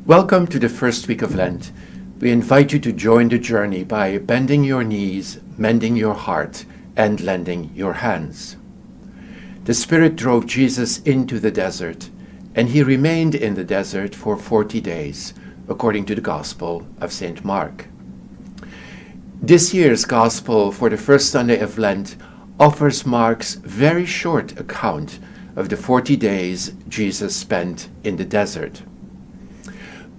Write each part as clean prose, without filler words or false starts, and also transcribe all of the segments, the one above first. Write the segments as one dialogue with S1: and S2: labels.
S1: Welcome to the first week of Lent. We invite you to join the journey by bending your knees, mending your heart, and lending your hands. The Spirit drove Jesus into the desert, and he remained in the desert for 40 days, according to the Gospel of St. Mark. This year's Gospel for the first Sunday of Lent offers Mark's very short account of the 40 days Jesus spent in the desert.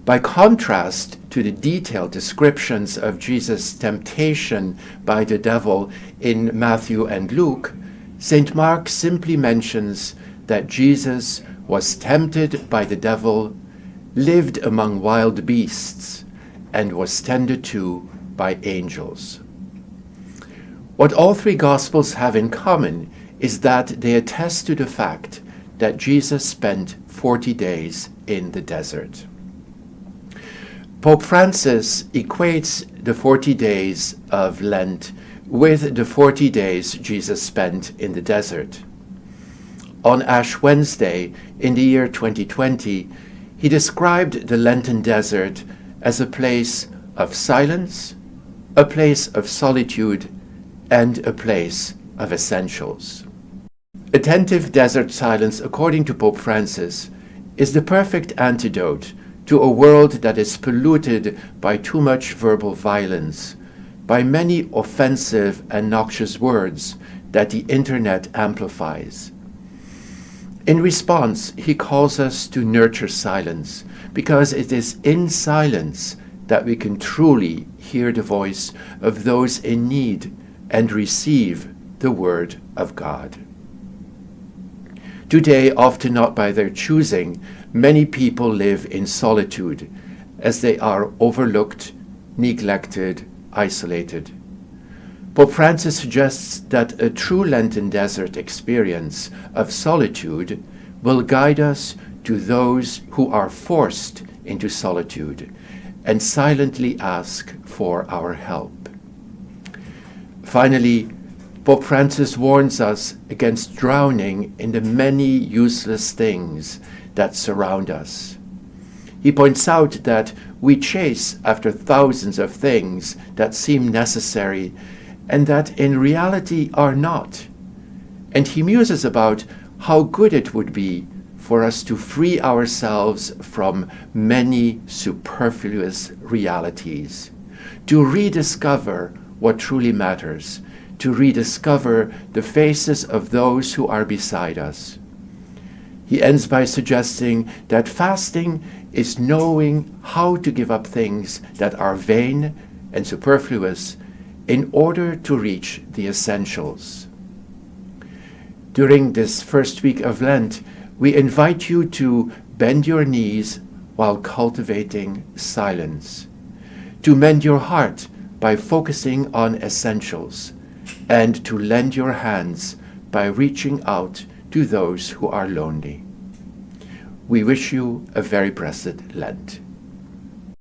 S1: By contrast to the detailed descriptions of Jesus' temptation by the devil in Matthew and Luke, St. Mark simply mentions that Jesus was tempted by the devil, lived among wild beasts, and was tended to by angels. What all three Gospels have in common is that they attest to the fact that Jesus spent 40 days in the desert. Pope Francis equates the 40 days of Lent with the 40 days Jesus spent in the desert. On Ash Wednesday in the year 2020, he described the Lenten desert as a place of silence, a place of solitude, and a place of essentials. Attentive desert silence, according to Pope Francis, is the perfect antidote to a world that is polluted by too much verbal violence, by many offensive and noxious words that the internet amplifies. In response, he calls us to nurture silence, because it is in silence that we can truly hear the voice of those in need and receive the Word of God. Today, often not by their choosing, many people live in solitude as they are overlooked, neglected, isolated. Pope Francis suggests that a true Lenten desert experience of solitude will guide us to those who are forced into solitude and silently ask for our help. Finally, Pope Francis warns us against drowning in the many useless things that surround us. He points out that we chase after thousands of things that seem necessary and that in reality are not. And he muses about how good it would be for us to free ourselves from many superfluous realities, to rediscover what truly matters, to rediscover the faces of those who are beside us. He ends by suggesting that fasting is knowing how to give up things that are vain and superfluous in order to reach the essentials. During this first week of Lent, we invite you to bend your knees while cultivating silence, to mend your heart by focusing on essentials, and to lend your hands by reaching out to those who are lonely. We wish you a very blessed Lent.